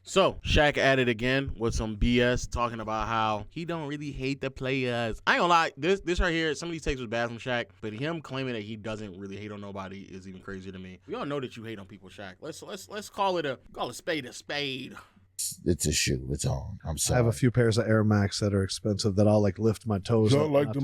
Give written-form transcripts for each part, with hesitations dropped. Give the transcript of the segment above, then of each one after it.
So, Shaq at it again with some BS talking about how he don't really hate the players. I ain't gonna lie, this right here, some of these takes was bad from Shaq, but him claiming that he doesn't really hate on nobody is even crazier to me. We all know that you hate on people, Shaq. Let's call it a spade a spade. It's a shoe. It's on. I'm sorry. I have a few pairs of Air Max that are expensive that I'll like lift my toes Y'all up. like the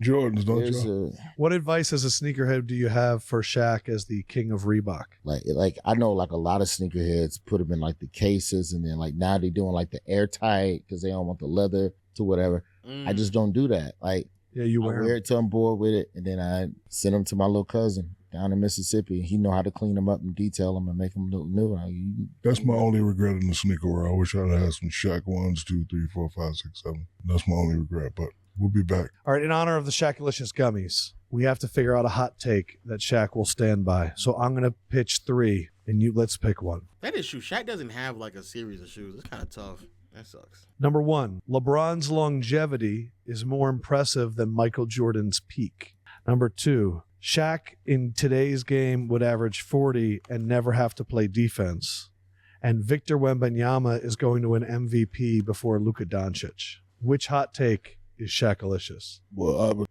Jordans, don't you? What advice as a sneakerhead do you have for Shaq as the king of Reebok? Like I know like a lot of sneakerheads put them in like the cases, and then like now they're doing like the airtight because they don't want the leather to whatever. I just don't do that. Like I wear it till I'm bored with it, and then I send them to my little cousin down in Mississippi. He know how to clean them up and detail them and make them look new. That's my only regret in the sneaker world. I wish I'd had some Shaq 1s, 2, 3, 4, 5, 6, 7. That's my only regret, but we'll be back. All right, in honor of the Shaqalicious gummies, we have to figure out a hot take that Shaq will stand by. So I'm going to pitch 3, and let's pick one. That is true. Shaq doesn't have like a series of shoes. It's kind of tough. That sucks. Number 1, LeBron's longevity is more impressive than Michael Jordan's peak. Number 2, Shaq in today's game would average 40 and never have to play defense. And Victor Wembanyama is going to win MVP before Luka Doncic. Which hot take is Shaqalicious? Well,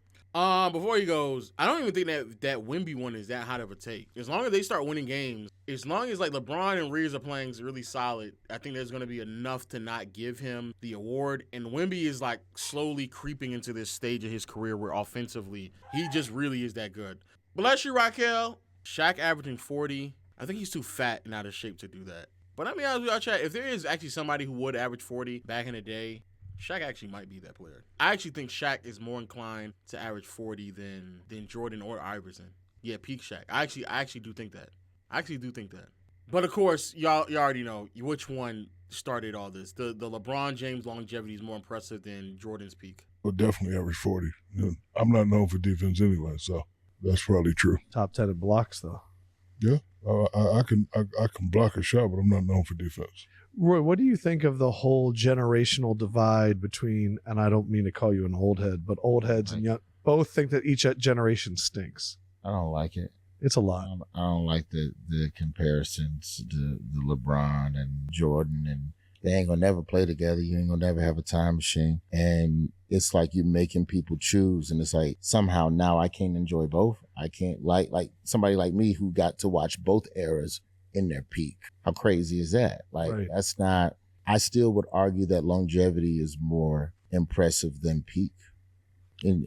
before he goes, I don't even think that Wemby one is that hot of a take. As long as they start winning games, as long as like LeBron and Reeves are playing really solid, I think there's going to be enough to not give him the award. And Wemby is like slowly creeping into this stage of his career where offensively he just really is that good. Bless you, Raquel. Shaq averaging 40. I think he's too fat and out of shape to do that. But let me ask you, y'all, chat, if there is actually somebody who would average 40 back in the day, Shaq actually might be that player. I actually think Shaq is more inclined to average 40 than Jordan or Iverson. Yeah, peak Shaq. I actually do think that. But of course, y'all already know which one started all this. The LeBron James longevity is more impressive than Jordan's peak. Well, definitely average 40. I'm not known for defense anyway, so that's probably true. Top 10 in blocks, though. Yeah, I can block a shot, but I'm not known for defense. Roy, what do you think of the whole generational divide between, and I don't mean to call you an old head, but old heads and young, both think that each generation stinks? I don't like it. It's a lot. I don't like the comparisons to the LeBron and Jordan, and they ain't gonna never play together. You ain't gonna never have a time machine. And it's like you're making people choose, and it's like somehow now I can't enjoy both. I can't like somebody like me who got to watch both eras in their peak. How crazy is that? Like, right. That's not, I still would argue that longevity is more impressive than peak. And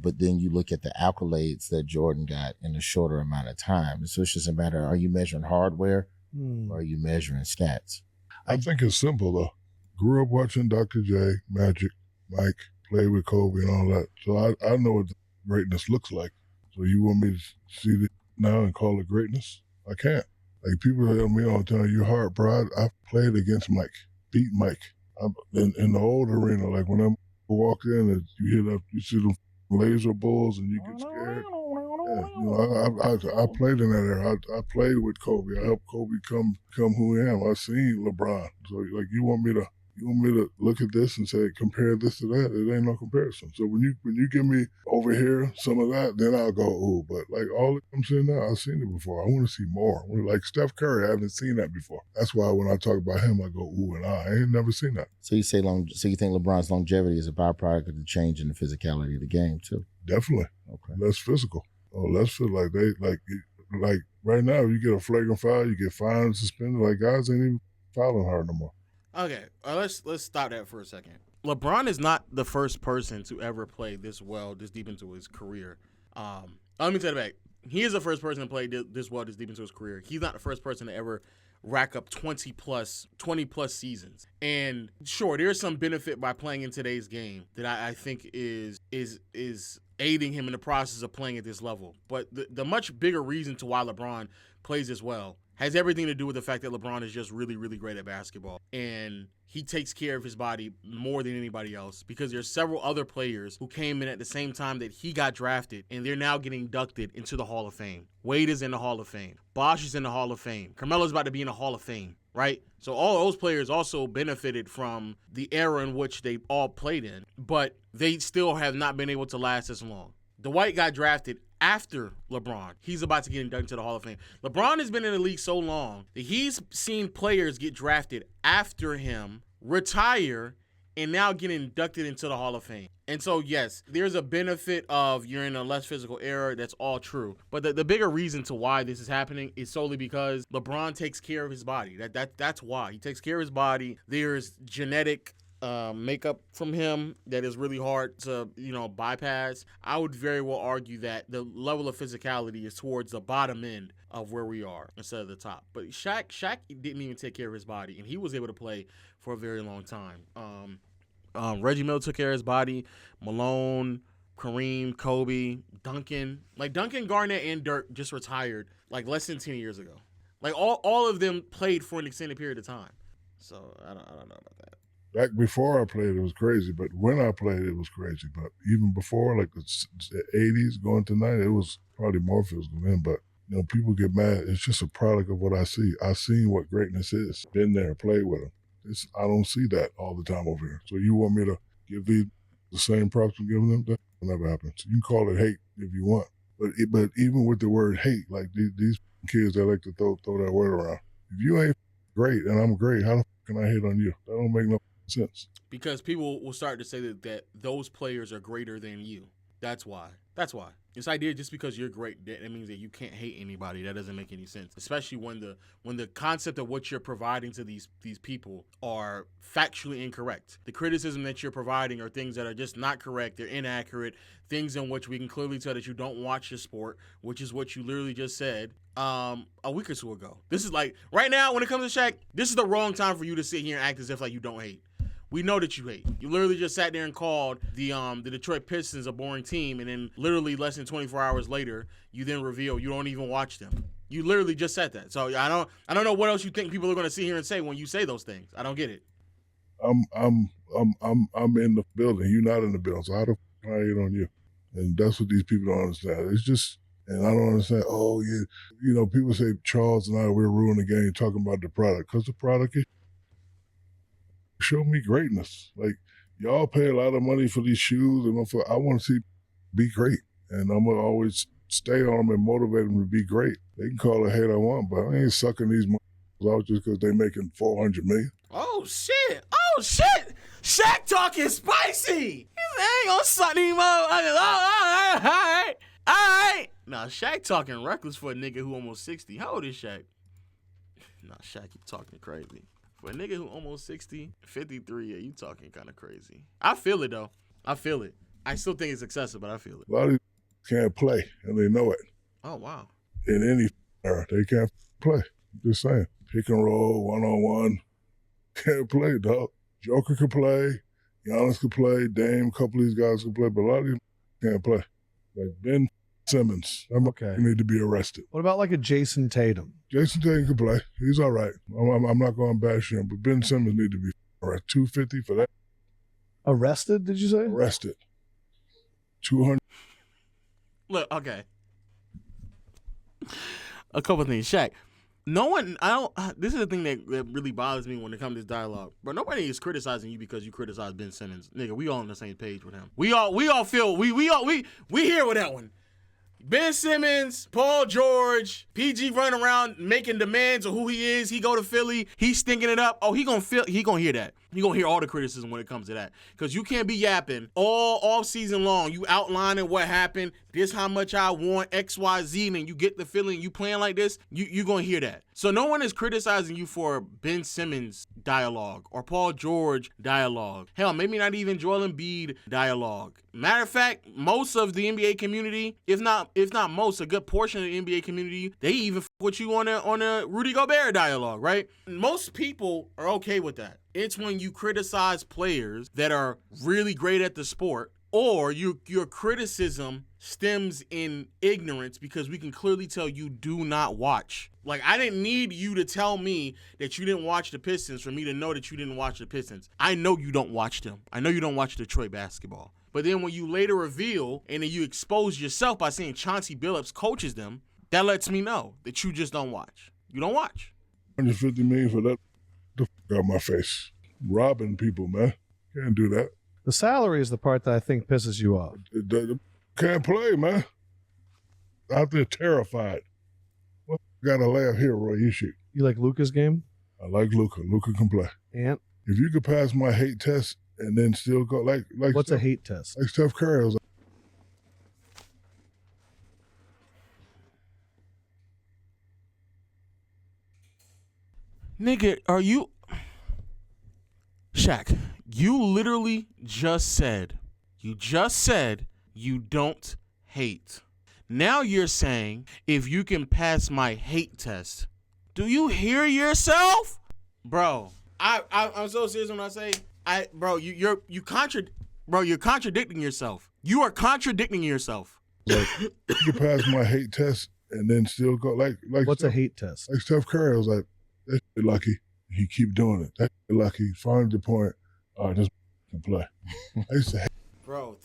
but then you look at the accolades that Jordan got in a shorter amount of time. So it's just a matter, are you measuring hardware or are you measuring stats? I think it's simple though. Grew up watching Dr. J, Magic, Mike, played with Kobe and all that. So I know what greatness looks like. So you want me to see it now and call it greatness? I can't. Like, people tell me all the time, you're hard, bro. I played against Mike, beat Mike. In the old arena, like when I walk in and you see them laser bulls and you get scared. Yeah, I played in that era. I played with Kobe. I helped Kobe become who I am. I seen LeBron. So like, you want me to look at this and say, compare this to that? It ain't no comparison. So when you give me over here some of that, then I'll go, ooh. But like all I'm saying now, I've seen it before. I want to see more. Like Steph Curry, I haven't seen that before. That's why when I talk about him, I go, ooh, and I ain't never seen that. So you say so you think LeBron's longevity is a byproduct of the change in the physicality of the game too? Definitely. Okay. Less physical. Oh, less feel like like right now, you get a flagrant foul, you get fined and suspended. Like, guys ain't even fouling hard no more. Okay, let's stop that for a second. LeBron is not the first person to ever play this well, this deep into his career. Let me take it back. He is the first person to play this well, this deep into his career. He's not the first person to ever rack up 20 plus seasons. And sure, there's some benefit by playing in today's game that I think is aiding him in the process of playing at this level. But the much bigger reason to why LeBron plays as well has everything to do with the fact that LeBron is just really, really great at basketball. And he takes care of his body more than anybody else because there's several other players who came in at the same time that he got drafted, and they're now getting inducted into the Hall of Fame. Wade is in the Hall of Fame. Bosh is in the Hall of Fame. Carmelo's about to be in the Hall of Fame, right? So all those players also benefited from the era in which they all played in, but they still have not been able to last as long. Dwight got drafted after LeBron. He's about to get inducted into the Hall of Fame. LeBron has been in the league so long that he's seen players get drafted after him, retire, and now get inducted into the Hall of Fame. And so, yes, there's a benefit of you're in a less physical era. That's all true. But the bigger reason to why this is happening is solely because LeBron takes care of his body. That's why. He takes care of his body. There's genetic makeup from him that is really hard to, bypass. I would very well argue that the level of physicality is towards the bottom end of where we are instead of the top. But Shaq didn't even take care of his body, and he was able to play for a very long time. Reggie Miller took care of his body. Malone, Kareem, Kobe, Duncan. Like, Duncan, Garnett, and Dirk just retired like less than 10 years ago. Like, all of them played for an extended period of time. So I don't know about that. Back before I played, it was crazy. But when I played, it was crazy. But even before, like the 80s going to 90s, it was probably more physical then. But, people get mad. It's just a product of what I see. I've seen what greatness is. Been there, played with them. I don't see that all the time over here. So you want me to give these the same props I'm giving them? That never happens. You can call it hate if you want. But even with the word hate, like these kids that like to throw that word around. If you ain't great and I'm great, how the can I hate on you? That don't make no sense. Because people will start to say that those players are greater than you. That's why. This idea just because you're great, that means that you can't hate anybody. That doesn't make any sense. Especially when the concept of what you're providing to these people are factually incorrect. The criticism that you're providing are things that are just not correct. They're inaccurate. Things in which we can clearly tell that you don't watch the sport, which is what you literally just said a week or two ago. This is like, right now, when it comes to Shaq, this is the wrong time for you to sit here and act as if like you don't hate. We know that you hate. You literally just sat there and called the Detroit Pistons a boring team, and then literally less than 24 hours later, you then reveal you don't even watch them. You literally just said that. So I don't know what else you think people are going to sit here and say when you say those things. I don't get it. I'm in the building. You're not in the building. So how the f can I hate on you? And that's what these people don't understand. It's just, and I don't understand. Oh yeah, people say Charles and I we're ruining the game talking about the product because the product is. Show me greatness. Like, y'all pay a lot of money for these shoes, and I want to see be great. And I'm going to always stay on them and motivate them to be great. They can call it hate I want, but I ain't sucking these out just because they making $400 million. Oh, shit. Shaq talking spicy. He ain't going to suck these motherfuckers. All right. Nah, Shaq talking reckless for a nigga who almost 60. How old is Shaq? Nah, Shaq, you talking crazy. For a nigga who almost 60, 53, yeah, you talking kind of crazy. I feel it, though. I feel it. I still think it's excessive, but I feel it. A lot of these can't play, and they know it. Oh, wow. In any era, they can't play. I'm just saying. Pick and roll, one-on-one. Can't play, dog. Joker could play. Giannis could play. Dame, a couple of these guys could play, but a lot of these can't play. Like Ben Simmons. Okay. You need to be arrested. What about like a Jason Tatum? Jason Tatum can play. He's all right. I'm not going to bash him, but Ben Simmons need to be arrested. $250 for that. Arrested, did you say? Arrested. $200. Look, okay. A couple of things. Shaq, this is the thing that really bothers me when it comes to this dialogue. But nobody is criticizing you because you criticize Ben Simmons. Nigga, we all on the same page with him. We all feel, we here with that one. Ben Simmons, Paul George, PG running around making demands of who he is. He go to Philly. He's stinking it up. Oh, he gonna hear that. He gonna hear all the criticism when it comes to that. Because you can't be yapping all season long. You outlining what happened. This how much I want, X, Y, Z, and you get the feeling you playing like this, you gonna hear that. So no one is criticizing you for Ben Simmons dialogue or Paul George dialogue. Hell, maybe not even Joel Embiid dialogue. Matter of fact, most of the NBA community, if not most, a good portion of the NBA community, they even with you on a Rudy Gobert dialogue, right? Most people are okay with that. It's when you criticize players that are really great at the sport, or your criticism stems in ignorance because we can clearly tell you do not watch. Like, I didn't need you to tell me that you didn't watch the Pistons for me to know that you didn't watch the Pistons. I know you don't watch them. I know you don't watch Detroit basketball. But then when you later reveal and then you expose yourself by saying Chauncey Billups coaches them, that lets me know that you just don't watch. You don't watch. $150 million for that. The f out my face. Robbing people, man. Can't do that. The salary is the part that I think pisses you off. Can't play, man. out there terrified. Well, got to laugh here, Roy. You shoot. You like Luka's game? I like Luka. Luka can play. Ant? If you could pass my hate test and then still go like What's Steph, a hate test? like Steph Curry, I was like, Nigga, are you... Shaq, you literally just said you don't hate. Now you're saying if you can pass my hate test. Do you hear yourself? Bro, I'm so serious when I say you're contradicting yourself. You are contradicting yourself. you could pass my hate test and then still go like What's Steph, a hate test? like Steph Curry, I was like, that shit lucky. He keep doing it. That shit lucky. Find the point. This can play. I used to hate. Bro,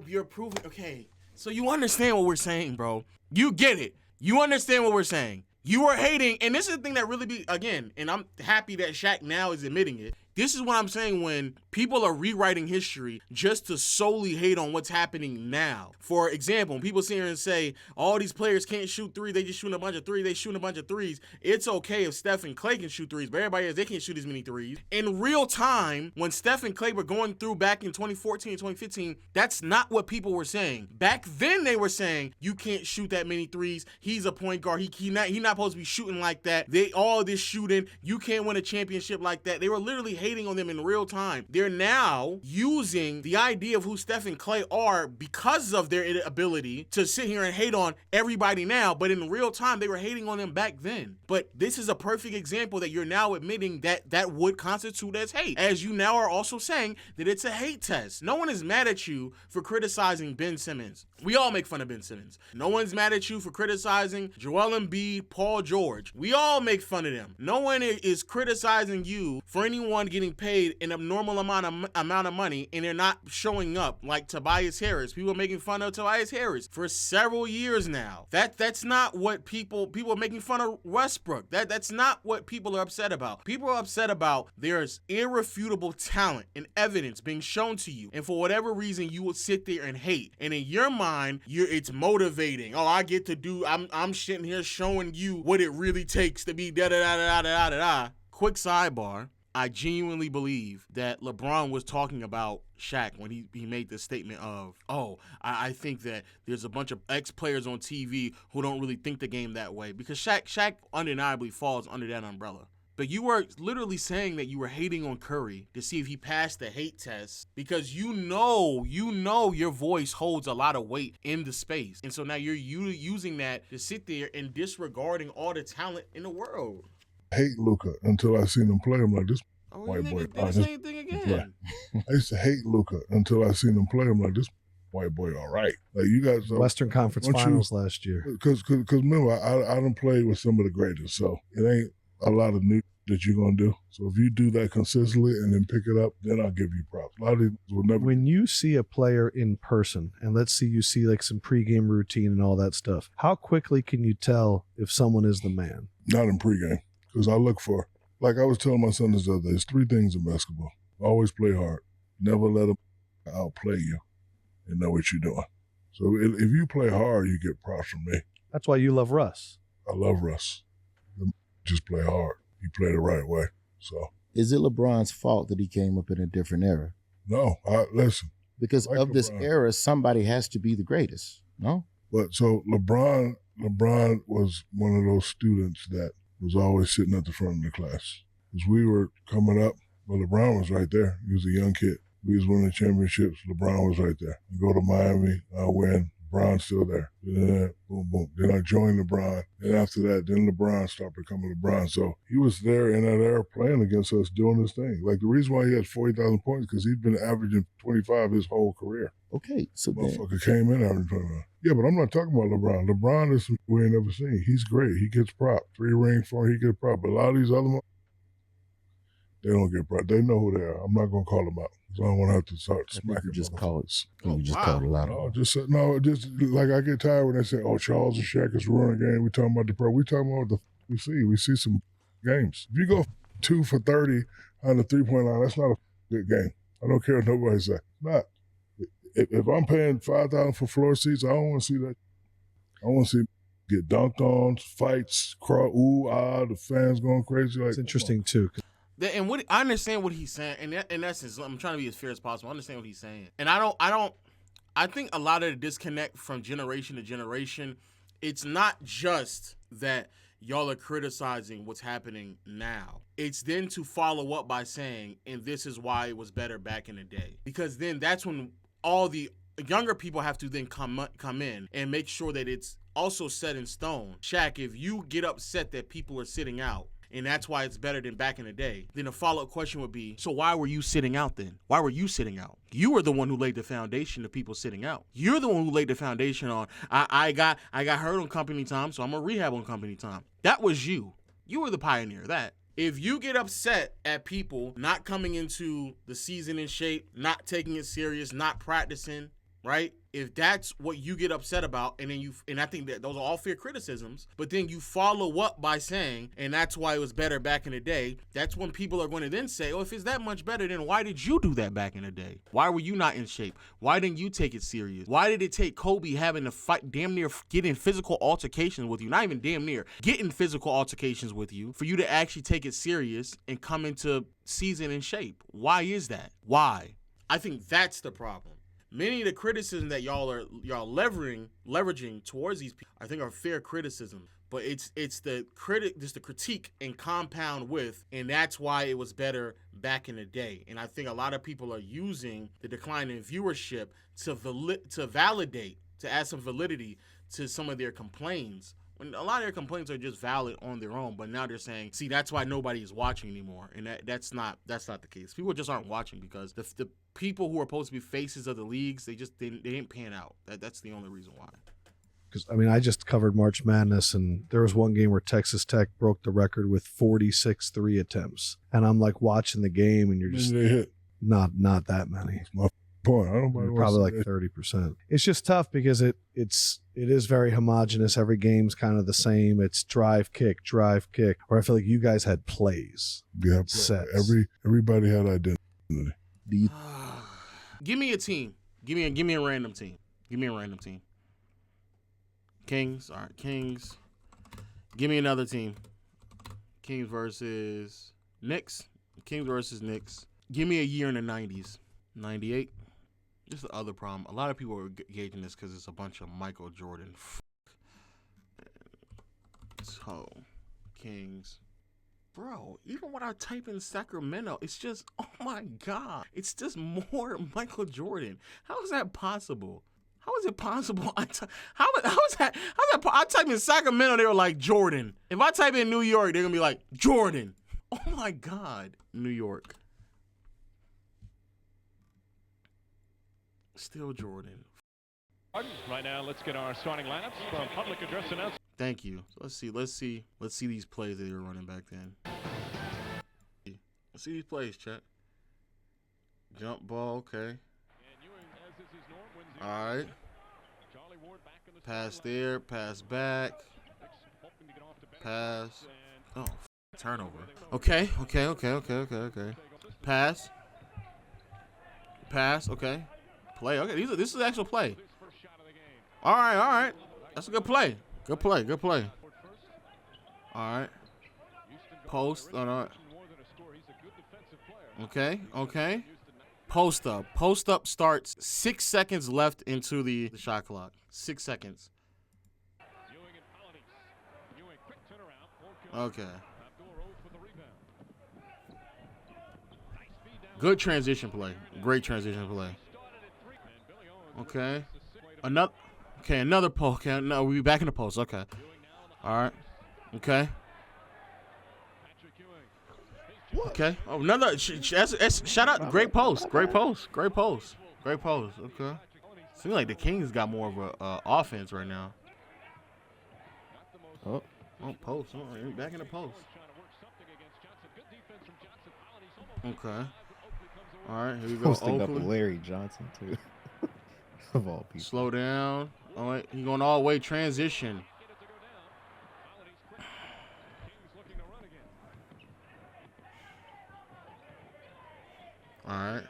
you're proving, okay. So you understand what we're saying, bro. You get it. You understand what we're saying. You are hating, and this is the thing that really be, again, and I'm happy that Shaq now is admitting it. This is what I'm saying when people are rewriting history just to solely hate on what's happening now. For example, when people sit here and say, all these players can't shoot three, they just shooting a bunch of threes, they shooting a bunch of threes. It's okay if Steph and Clay can shoot threes, but everybody else, they can't shoot as many threes. In real time, when Steph and Clay were going through back in 2014 and 2015, that's not what people were saying. Back then, they were saying, you can't shoot that many threes. He's a point guard. He not supposed to be shooting like that. All this shooting, you can't win a championship like that. They were literally hating on them in real time. They're now using the idea of who Steph and Clay are because of their ability to sit here and hate on everybody now, but in real time, they were hating on them back then. But this is a perfect example that you're now admitting that would constitute as hate, as you now are also saying that it's a hate test. No one is mad at you for criticizing Ben Simmons. We all make fun of Ben Simmons. No one's mad at you for criticizing Joel Embiid, Paul George. We all make fun of them. No one is criticizing you for anyone getting paid an abnormal amount of money and they're not showing up, like Tobias Harris. People are making fun of Tobias Harris for several years now. That's not what people are making fun of Westbrook. That's not what people are upset about. People are upset about there's irrefutable talent and evidence being shown to you, and for whatever reason you will sit there and hate. And in your mind, it's motivating. Oh, I get to do. I'm sitting here showing you what it really takes to be da da da da da da da. Quick sidebar. I genuinely believe that LeBron was talking about Shaq when he made the statement of, I think that there's a bunch of ex-players on TV who don't really think the game that way, because Shaq undeniably falls under that umbrella. But you were literally saying that you were hating on Curry to see if he passed the hate test because you know your voice holds a lot of weight in the space. And so now you're using that to sit there and disregarding all the talent in the world. Hate Luka until I seen him play. I'm like, this white boy. Did the same thing again. I used to hate Luka until I seen him play. I'm like, this white boy, all right. Like you guys, Western Conference Finals last year. Because remember, I done played with some of the greatest, so it ain't a lot of new that you're gonna do. So if you do that consistently and then pick it up, then I'll give you props. A lot of these will never. When you see a player in person, and let's say you see like some pregame routine and all that stuff, how quickly can you tell if someone is the man? Not in pregame. Because I look for, like I was telling my son this other day, there's three things in basketball. Always play hard. Never let them outplay you and know what you're doing. So if you play hard, you get props from me. That's why you love Russ. I love Russ. Just play hard. He played the right way. So is it LeBron's fault that he came up in a different era? No, listen. Because like of this era, somebody has to be the greatest, no? But so LeBron was one of those students that was always sitting at the front of the class. As we were coming up, well, LeBron was right there. He was a young kid. We was winning championships. LeBron was right there. I go to Miami, I win. LeBron's still there. Then, boom, boom. Then I joined LeBron. And after that, then LeBron started becoming LeBron. So he was there in that era playing against us, doing his thing. Like the reason why he had 40,000 points, because he'd been averaging 25 his whole career. Okay, so motherfucker came in averaging 25. Yeah, but I'm not talking about LeBron. LeBron is we ain't never seen. He's great. He gets prop. 3 rings for him, he gets prop. But a lot of these other they don't get prop. They know who they are. I'm not gonna call them out. So I don't want to have to start smacking. You just called it. You just wow. called a lot of. Just like I get tired when they say, "Oh, Charles and Shaq is ruining the game." We talking about the pro. We talking about what we see. We see some games. If you go 2 for 30 on the 3-point line, that's not a good game. I don't care what nobody say. Not. If I'm paying $5,000 for floor seats, I don't want to see that. I want to see get dunked on, fights, ooh, the fans going crazy. Like, It's interesting too. And what I understand what he's saying, and in essence, I'm trying to be as fair as possible. I understand what he's saying, and I think a lot of the disconnect from generation to generation, it's not just that y'all are criticizing what's happening now. It's then to follow up by saying, and this is why it was better back in the day, because then that's when all the younger people have to then come in and make sure that it's also set in stone. Shaq, if you get upset that people are sitting out, and that's why it's better than back in the day, then a follow-up question would be, so why were you sitting out then? Why were you sitting out? You were the one who laid the foundation of people sitting out. You're the one who laid the foundation on, I got hurt on company time, so I'm going to rehab on company time. That was you. You were the pioneer of that. If you get upset at people not coming into the season in shape, not taking it serious, not practicing, right? If that's what you get upset about, and I think that those are all fair criticisms, but then you follow up by saying, and that's why it was better back in the day, that's when people are going to then say, oh, if it's that much better, then why did you do that back in the day? Why were you not in shape? Why didn't you take it serious? Why did it take Kobe having to fight, damn near getting physical altercations with you, not even damn near, getting physical altercations with you, for you to actually take it serious and come into season in shape? Why is that? Why? I think that's the problem. Many of the criticism that y'all leveraging towards these people, I think, are fair criticism. But it's the critique and compound with, and that's why it was better back in the day. And I think a lot of people are using the decline in viewership to validate, to add some validity to some of their complaints. When a lot of their complaints are just valid on their own, but now they're saying, see, that's why nobody is watching anymore. And that's not the case. People just aren't watching because the people who are supposed to be faces of the leagues, they didn't pan out. That's the only reason why. Because, I mean, I just covered March Madness, and there was one game where Texas Tech broke the record with 46 3 attempts. And I'm like watching the game, and you're just not that many. That's my point. I don't know. Probably like 30%. It's just tough because it is very homogenous. Every game's kind of the same. It's drive, kick. Or I feel like you guys had plays. Yeah, sets. Everybody had identity. Give me a team. Give me a random team. Give me a random team. Kings. All right, Kings. Give me another team. Kings versus Knicks. Kings versus Knicks. Give me a year in the 90s. 98. This is the other problem. A lot of people are gauging this because it's a bunch of Michael Jordan. So, Kings. Bro, even when I type in Sacramento, it's just, oh my God. It's just more Michael Jordan. How is that possible? How is it possible? How is that? I type in Sacramento, they were like Jordan. If I type in New York, they're going to be like Jordan. Oh my God. New York. Still Jordan. Right now, let's get our starting lineups from public address announcement. Thank you. So let's see these plays that they were running back then. Let's see these plays, chat. Jump ball, okay. All right. Pass there, pass back. Pass. Oh, turnover. Okay. Pass. Okay. Play. Okay, this is actual play. All right. That's a good play. Good play. All right. Post. All right. Okay. Post up starts 6 seconds left into the shot clock. 6 seconds. Okay. Good transition play. Great transition play. Okay. Another post. Okay, no, we'll be back in the post. Okay. All right. Okay. Okay. Oh, another. Shout out. Great post. Okay. Seems like the Kings got more of a offense right now. Oh, post. Oh, back in the post. Okay. All right. Here we go. Posting up Larry Johnson too. Of all people. Slow down. All right. He's going all the way. Transition. All right.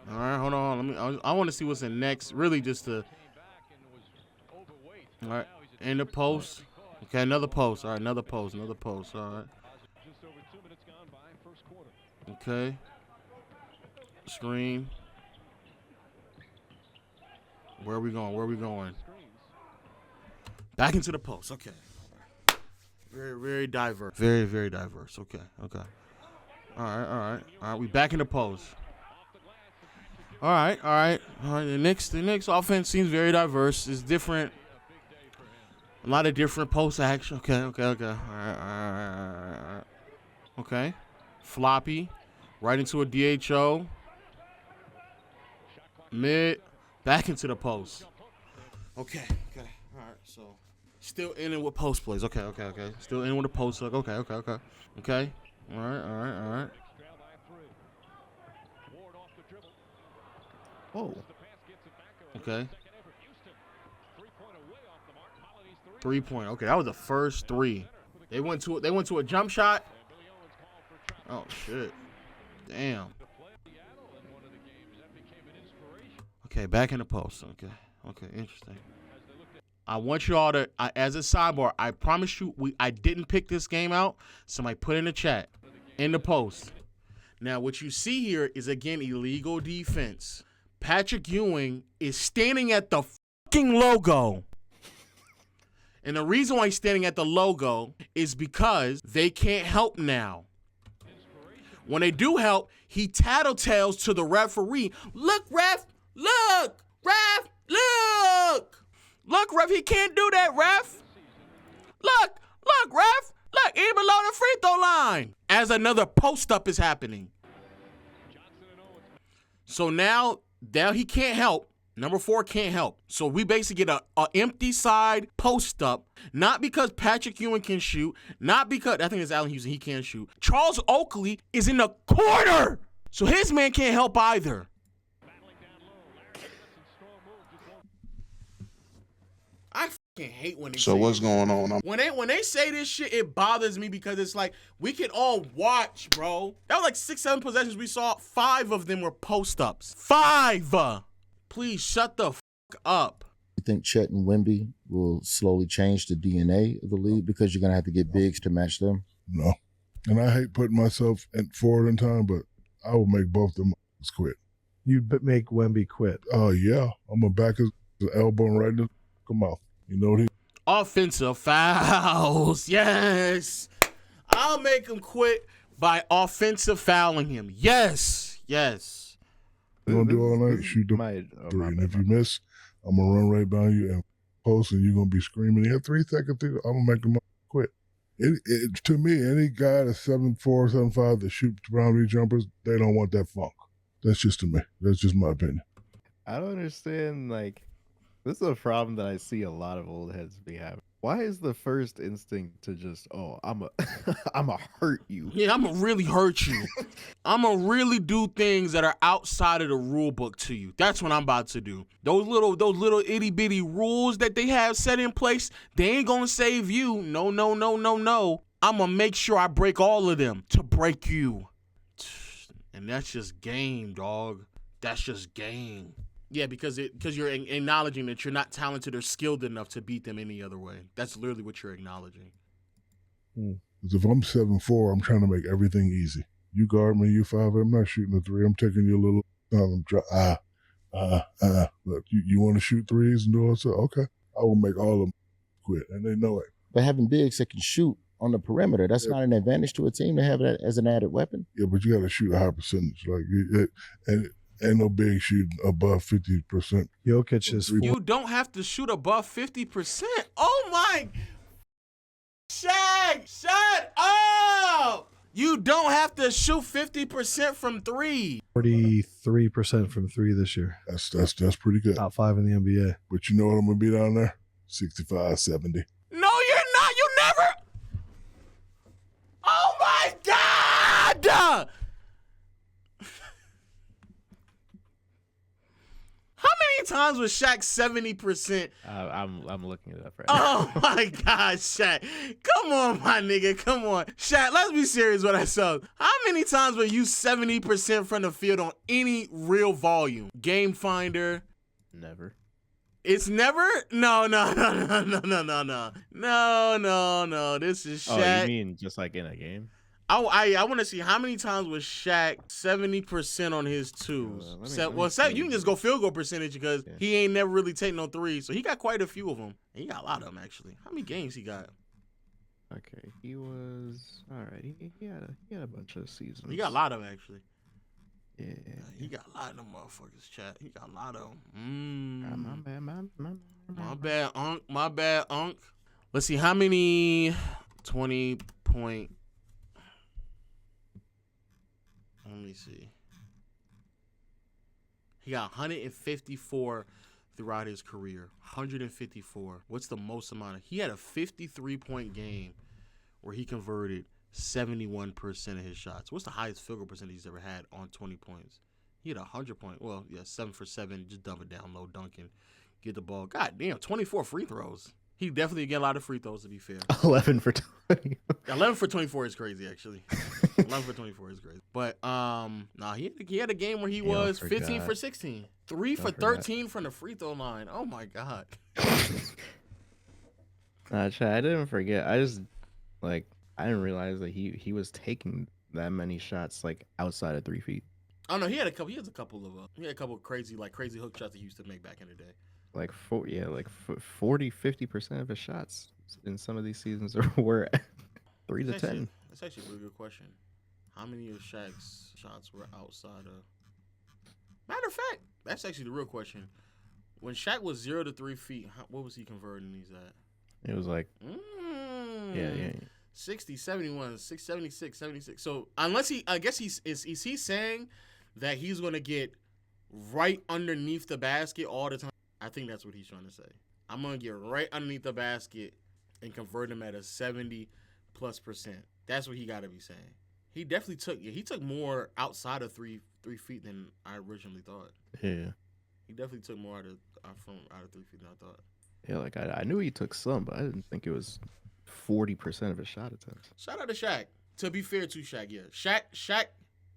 Hold on. I want to see what's in next. Really, just to All right. In the post. Okay, another post. All right, another post. All right. Okay. Screen. Where are we going? Back into the post. Okay. Very, very diverse. Very, very diverse. Okay. All right. We back in the post. All right. The Knicks offense seems very diverse. It's different. A lot of different post action. Okay. All right. Okay. Floppy. Right into a DHO. Mid. Back into the post. Okay. All right. So, still in with post plays. Okay. Still in with the post. Okay. All right. Oh. Okay. 3-point. Okay, that was the first three. They went to a jump shot. Oh shit. Damn. Okay, back in the post. Okay, interesting. I want you all to, as a sidebar, I promise you, I didn't pick this game out. Somebody put in the chat, in the post. Now, what you see here is, again, illegal defense. Patrick Ewing is standing at the fucking logo. And the reason why he's standing at the logo is because they can't help now. When they do help, he tattletales to the referee. Look, ref. Look, ref. Look, ref. He can't do that, ref. Look, ref. Look, even below the free throw line. As another post-up is happening. So now he can't help. Number 4 can't help. So we basically get a empty side post up, not because Patrick Ewing can shoot, not because, I think it's Allen Houston, he can't shoot. Charles Oakley is in the corner, so his man can't help either. I fucking hate when they So say what's this. going on? When they say this shit, it bothers me because it's like, we can all watch, bro. That was like 6-7 possessions we saw. 5 of them were post ups. 5. Please shut the fuck up. You think Chet and Wemby will slowly change the DNA of the league because you're going to have to get bigs to match them? No. And I hate putting myself forward in time, but I will make both of them quit. You'd make Wemby quit. Oh, yeah. I'm going to back his elbow and right in his mouth. You know what he... Offensive fouls. Yes. I'll make him quit by offensive fouling him. Yes. You going to do all night? Shoot the three. And if you miss, I'm going to run right by you and post, and you're going to be screaming. You have 3 seconds. I'm going to make them quit. To me, any guy that's 7'4", 7'5", that shoots boundary jumpers, they don't want that funk. That's just to me. That's just my opinion. I don't understand, this is a problem that I see a lot of old heads be having. Why is the first instinct to just, I'm a hurt you? Yeah, I'm going to really hurt you. I'm going to really do things that are outside of the rule book to you. That's what I'm about to do. Those little itty bitty rules that they have set in place, they ain't going to save you. No. I'm going to make sure I break all of them to break you. And that's just game, dog. That's just game. Yeah, because you're acknowledging that you're not talented or skilled enough to beat them any other way. That's literally what you're acknowledging. Because if I'm 7'4", I'm trying to make everything easy. You guard me, you 5, I'm not shooting a 3. I'm taking you a little, But you want to shoot 3s and do all that? Okay, I will make all of them quit, and they know it. But having bigs that can shoot on the perimeter, that's not an advantage to a team to have that as an added weapon. Yeah, but you got to shoot a high percentage. Ain't no big shooting above 50%. Jokic is You don't have to shoot above 50%. Oh my! Shaq, shut up! You don't have to shoot 50% from 3. 43% from 3 this year. That's pretty good. Top 5 in the NBA. But you know what I'm gonna be down there? 65, 70. No, you're not. You never. Oh my God! How many times was Shaq 70%? I'm looking it up right now. Oh my God, Shaq. Come on, my nigga. Come on. Shaq, let's be serious with ourselves. How many times were you 70% from the field on any real volume? Game Finder. Never. It's never no. This is Oh, Shaq. you mean just like in a game? I want to see how many times was Shaq 70% on his twos. let me see. You can just go field goal percentage because Yeah. he ain't never really taken no threes. So he got quite a few of them. He got a lot of them actually. How many games he got? Okay, he was all right. He had a bunch of seasons. He got a lot of them actually. Yeah. He got a lot of them motherfuckers, chat. He got a lot of them. My bad, Unc. Let's see how many 20-point. Let me see. He got 154 throughout his career. 154. What's the most amount of? He had a 53-point game where he converted 71% of his shots. What's the highest field goal percentage he's ever had on 20 points? He had 100 points. Well, yeah, 7 for 7. Just dump it down low, dunking, get the ball. God damn, 24 free throws. He definitely get a lot of free throws, to be fair. 11 for 20. 11 for 24 is crazy, actually. 11 for 24 is crazy. But he had a game where he was 15 for 16, 3 for 13 from the free throw line. Oh my god. Nah, Chad, I didn't forget. I didn't realize that he was taking that many shots like outside of 3 feet. Oh no, he had a couple of crazy hook shots that he used to make back in the day. Like 40-50% of his shots in some of these seasons were 3 to 10. That's actually a really good question. How many of Shaq's shots were outside of? Matter of fact, that's actually the real question. When Shaq was 0 to 3 feet, what was he converting these at? It was like, yeah. 60, 71, 76, 76. So unless I guess is he saying that he's going to get right underneath the basket all the time? I think that's what he's trying to say. I'm going to get right underneath the basket and convert him at a 70+%. That's what he got to be saying. He definitely took more outside of 3 feet than I originally thought. Yeah. He definitely took more out of 3 feet than I thought. Yeah, like I knew he took some, but I didn't think it was 40% of his shot attempts. Shout out to Shaq. To be fair to Shaq, yeah.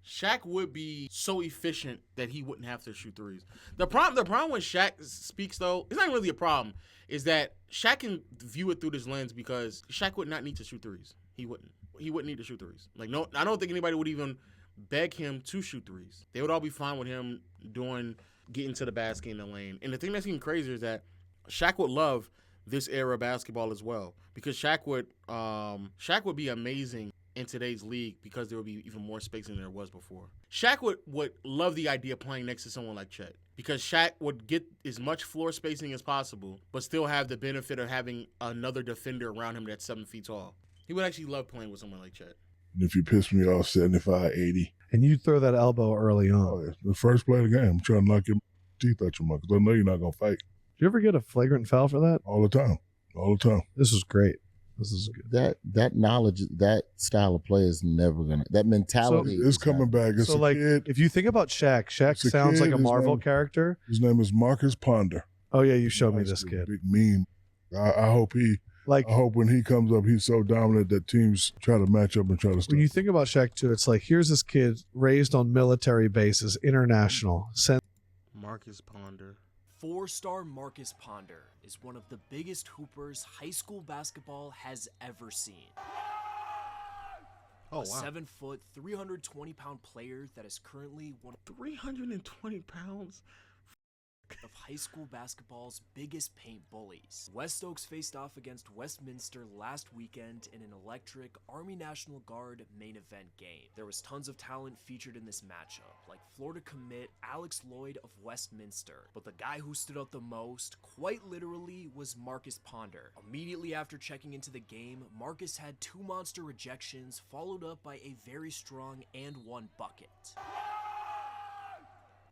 Shaq would be so efficient that he wouldn't have to shoot threes. The problem when Shaq speaks, though, it's not really a problem, is that Shaq can view it through this lens because Shaq would not need to shoot threes. He wouldn't. He wouldn't need to shoot threes. Like, no, I don't think anybody would even beg him to shoot threes. They would all be fine with him getting to the basket in the lane. And the thing that's even crazier is that Shaq would love this era of basketball as well, because Shaq would be amazing in today's league because there would be even more space than there was before. Shaq would love the idea of playing next to someone like Chet, because Shaq would get as much floor spacing as possible, but still have the benefit of having another defender around him that's 7 feet tall. He would actually love playing with someone like Chet. And if you piss me off 75, 80. And you throw that elbow early on. Oh, yeah. The first play of the game, I'm trying to knock your teeth out your mouth because I know you're not going to fight. Did you ever get a flagrant foul for that? All the time. This was great. This is good. That knowledge, that style of play is never gonna. That mentality It's coming back. It's So, a like, kid. if you think about Shaq It's a sounds like kid, a his Marvel name- character. His name is Marcus Ponder. Oh yeah, you showed me Nice this dude, kid. Big meme. I hope when he comes up, he's so dominant that teams try to match up and try to stop. When you think about Shaq too, it's like, here's this kid raised on military bases, international. Marcus Ponder. 4-star Marcus Ponder is one of the biggest hoopers high school basketball has ever seen. Oh, wow. A 7-foot, 320-pound player that is currently one 320 pounds? of high school basketball's biggest paint bullies. West Oaks faced off against Westminster last weekend in an electric Army National Guard main event game. There was tons of talent featured in this matchup, like Florida commit Alex Lloyd of Westminster, but the guy who stood out the most, quite literally, was Marcus Ponder. Immediately after checking into the game, Marcus had 2 monster rejections, followed up by a very strong and 1 bucket.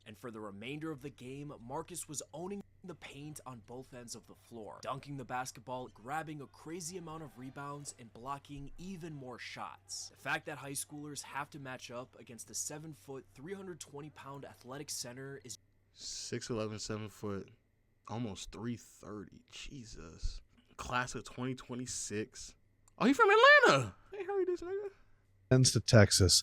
And for the remainder of the game, Marcus was owning the paint on both ends of the floor, dunking the basketball, grabbing a crazy amount of rebounds, and blocking even more shots. The fact that high schoolers have to match up against a 7-foot, 320-pound athletic center is 6'11", 7 foot, almost 330. Jesus. Class of 2026. Oh, he from Atlanta. Hey, hurry this nigga. to Texas,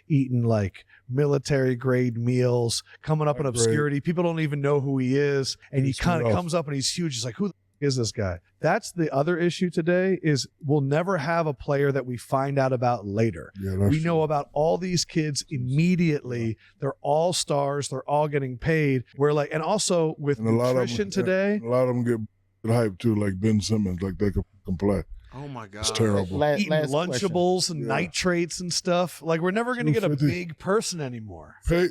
eating like military grade meals, coming up in obscurity. People don't even know who he is. And he kind of comes up and he's huge. He's like, who the is this guy? That's the other issue today is we'll never have a player that we find out about later. We know about all these kids immediately. They're all stars. They're all getting paid. We're like, and also with nutrition today. A lot of them get hyped too, like Ben Simmons, like they can play. Oh my God. It's terrible. Eating Lunchables and nitrates and stuff. Like we're never going to get a big person anymore. Pay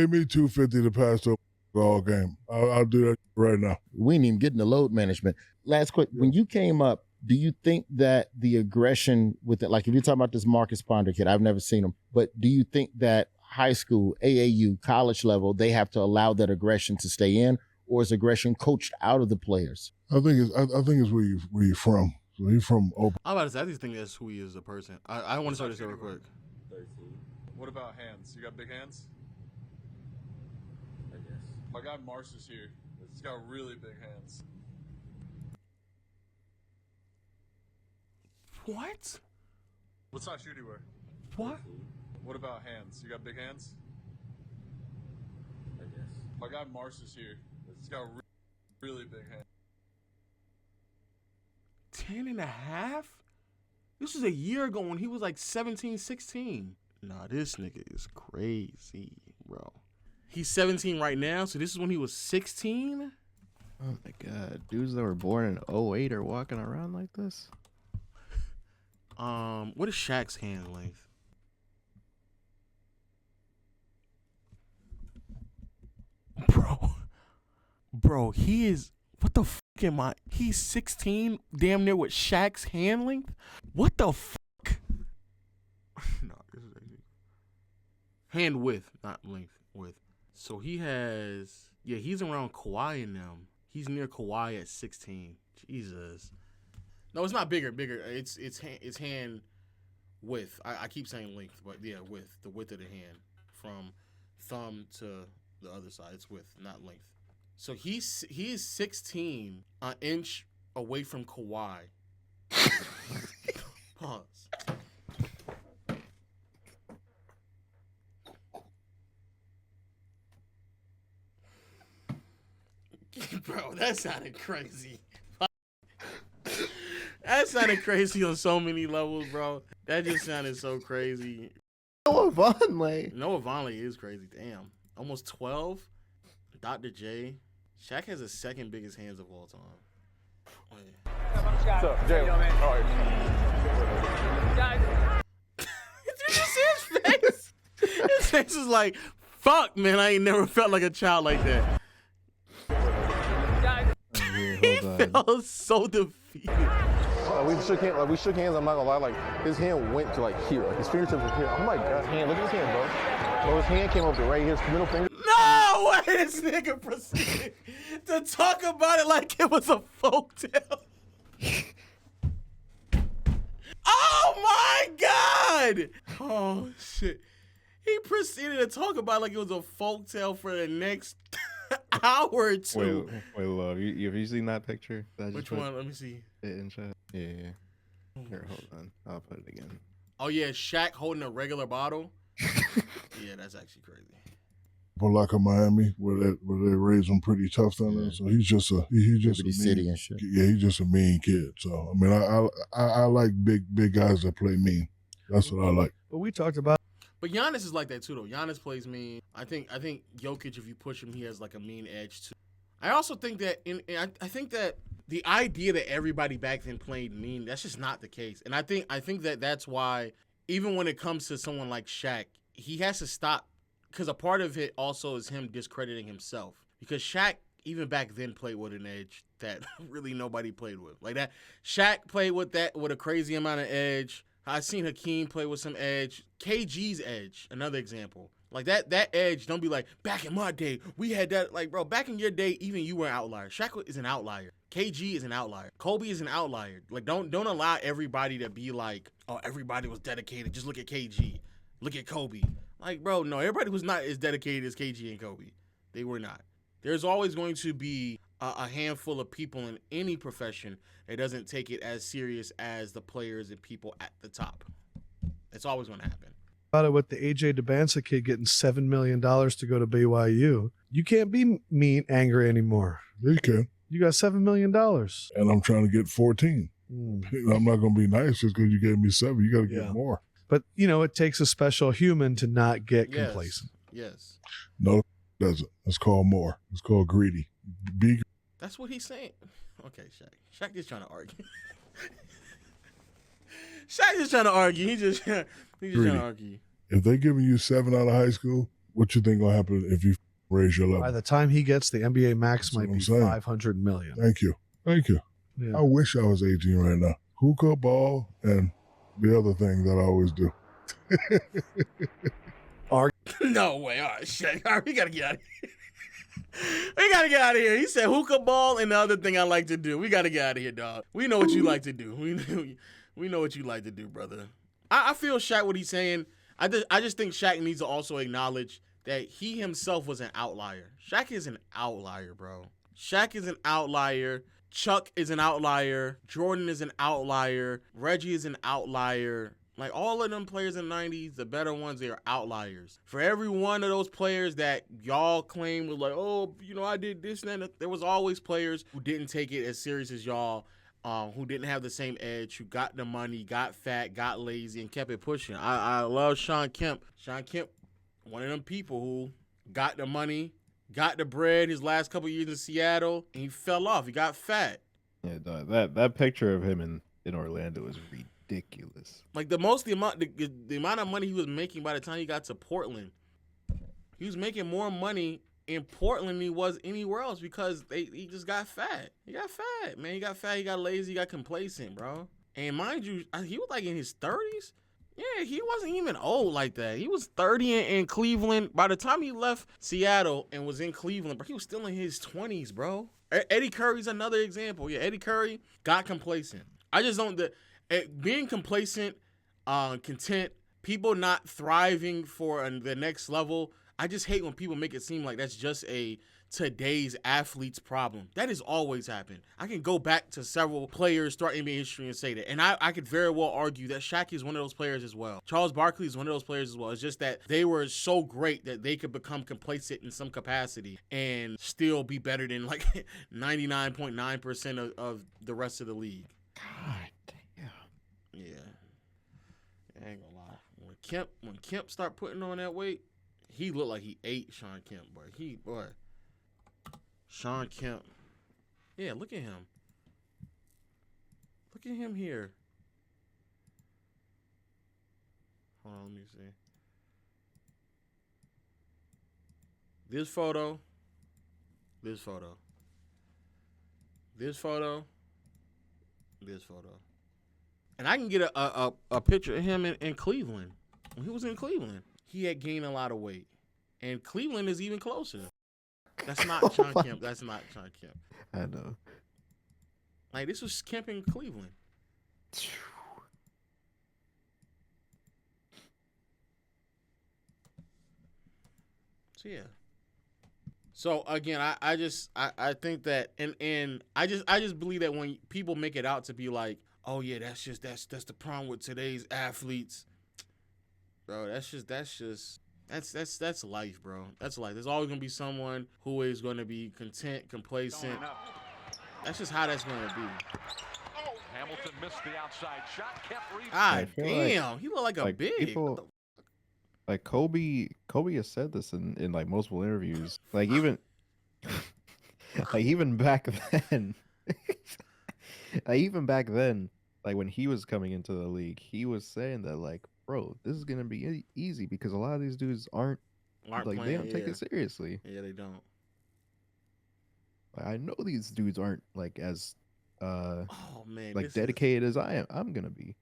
me $250 to pass over all game. I'll do that right now. We ain't even getting the load management. Last quick, when you came up, do you think that the aggression with it, like if you're talking about this Marcus Ponder kid, I've never seen him, but do you think that high school, AAU, college level, they have to allow that aggression to stay in, or is aggression coached out of the players? I think it's where you're from. So he's from Oakland. I'm about to say, I just think that's who he is as a person. I want to start this real quick. 13. What about hands? You got big hands? I guess. My guy Mars is here. He's got really big hands. What? What size shoe do you wear? What? 13. What about hands? You got big hands? I guess. My guy Mars is here. He's got really big hands. 10 and a half? This was a year ago when he was like 17, 16. Nah, this nigga is crazy, bro. He's 17 right now, so this is when he was 16? Oh my God. Dudes that were born in 08 are walking around like this? What is Shaq's hand length? Bro, he is, what the fuck am I? He's 16, damn near with Shaq's hand length? What the fuck? No, this is actually hand width, not length, width. So he has, yeah, he's around Kawhi and them. He's near Kawhi at 16. Jesus. No, it's not bigger. It's hand width. I keep saying length, but yeah, width. The width of the hand from thumb to the other side. It's width, not length. So he is 16, an inch away from Kawhi. Pause. Bro, that sounded crazy. That sounded crazy on so many levels, bro. That just sounded so crazy. Noah Vonleh. Noah Vonleh is crazy. Damn. Almost 12. Dr. J. Shaq has the second biggest hands of all time. Wait. What's up, Jay? All right. Did you see his face? His face was like, fuck, man, I ain't never felt like a child like that. He felt so defeated. We shook hands. I'm not gonna lie. Like his hand went to like here. Like his fingertips were here. Oh my God, hand! Look at his hand, bro. Bro, his hand came up to right here. His middle finger. No way! This nigga proceeded to talk about it like it was a folktale. Oh my God! Oh shit! He proceeded to talk about it like it was a folktale for the next hour or two. Wait, love. Have you seen that picture? Which one? Let me see. In chat. Yeah. Here, hold on. I'll put it again. Oh yeah, Shaq holding a regular bottle. Yeah, that's actually crazy. Polaka, Miami, where they raise him pretty tough down there. So he's just a city and shit. Yeah, he's just a mean kid. So I mean, I like big guys that play mean. That's what I like. But we talked about. But Giannis is like that too, though. Giannis plays mean. I think Jokic, if you push him, he has like a mean edge too. I also think that I think that the idea that everybody back then played mean, that's just not the case. And I think that that's why even when it comes to someone like Shaq, he has to stop, because a part of it also is him discrediting himself. Because Shaq, even back then, played with an edge that really nobody played with. Like that, Shaq played with a crazy amount of edge. I seen Hakeem play with some edge. KG's edge, another example. Like that edge, don't be like, back in my day, we had that. Like, bro, back in your day, even you were an outlier. Shaq is an outlier. KG is an outlier. Kobe is an outlier. Like, don't allow everybody to be like, oh, everybody was dedicated. Just look at KG. Look at Kobe. Like, bro, no, everybody was not as dedicated as KG and Kobe. They were not. There's always going to be a handful of people in any profession that doesn't take it as serious as the players and people at the top. It's always going to happen. About it with the AJ DeBansa kid getting $7 million to go to BYU. You can't be mean, angry anymore. You can. You got $7 million. And I'm trying to get 14. I'm not going to be nice just because you gave me 7. You got to get more. But, it takes a special human to not get complacent. Yes. No, it doesn't. It's called more. It's called greedy. Be. That's what he's saying. Okay, Shaq. Shaq just trying to argue. Shaq just trying to argue. He just trying to argue. If they giving you 7 out of high school, what you think gonna happen if you raise your level? By the time he gets the NBA max, might be $500 million. Thank you. Yeah. I wish I was 18 right now. Hookah, ball, and the other thing that I always do. No way. All right, Shaq. All right, we got to get out of here. We got to get out of here. He said hookah ball and the other thing I like to do. We got to get out of here, dog. We know what you like to do. We know what you like to do, brother. I feel Shaq what he's saying. I just think Shaq needs to also acknowledge that he himself was an outlier. Shaq is an outlier, bro. Shaq is an outlier. Chuck is an outlier. Jordan is an outlier. Reggie is an outlier. Like, all of them players in the 90s, the better ones, they are outliers. For every one of those players that y'all claim was like, oh, I did this and that, there was always players who didn't take it as serious as y'all, who didn't have the same edge, who got the money, got fat, got lazy, and kept it pushing. I love Shawn Kemp. Shawn Kemp, one of them people who got the money, got the bread his last couple years in Seattle, and he fell off. He got fat. Yeah, that picture of him in Orlando is ridiculous. Like, the amount of money he was making by the time he got to Portland, he was making more money in Portland than he was anywhere else because he just got fat. He got fat, man. He got fat. He got lazy. He got complacent, bro. And mind you, he was like in his 30s. Yeah, he wasn't even old like that. He was 30 in Cleveland. By the time he left Seattle and was in Cleveland, bro, he was still in his 20s, bro. Eddie Curry's another example. Yeah, Eddie Curry got complacent. I just don't... being complacent, content, people not thriving for the next level, I just hate when people make it seem like that's just a today's athlete's problem. That has always happened. I can go back to several players throughout NBA history and say that. And I could very well argue that Shaq is one of those players as well. Charles Barkley is one of those players as well. It's just that they were so great that they could become complacent in some capacity and still be better than like 99.9% of the rest of the league. God damn. Yeah. I ain't gonna lie. When Kemp start putting on that weight, he looked like he ate Shawn Kemp, boy. Shawn Kemp. Yeah, look at him. Look at him here. Hold on, let me see. This photo. This photo. This photo. This photo. And I can get a picture of him in Cleveland. When he was in Cleveland, he had gained a lot of weight. And Cleveland is even closer. That's not Shawn Kemp. That's not Shawn Kemp. I know. Like, this was Kemp in Cleveland. So, yeah. So, again, I think that, and I just believe that when people make it out to be like, oh yeah, that's the problem with today's athletes, bro. That's life, bro. That's life. There's always gonna be someone who is gonna be content, complacent. That's just how that's gonna be. Hamilton missed the outside shot. Kemp God damn, he looked like a big. People, like Kobe has said this in like multiple interviews. Like even back then. Even back then, like when he was coming into the league, he was saying that like, bro, this is gonna be easy because a lot of these dudes aren't like playing, they don't take it seriously. Yeah, they don't. Like, I know these dudes aren't like as oh man, like dedicated as I am. I'm gonna be.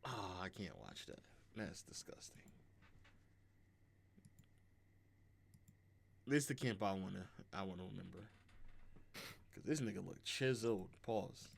Oh, I can't watch that. That's disgusting. This the Kemp I wanna remember. Cause this nigga look chiseled. Pause.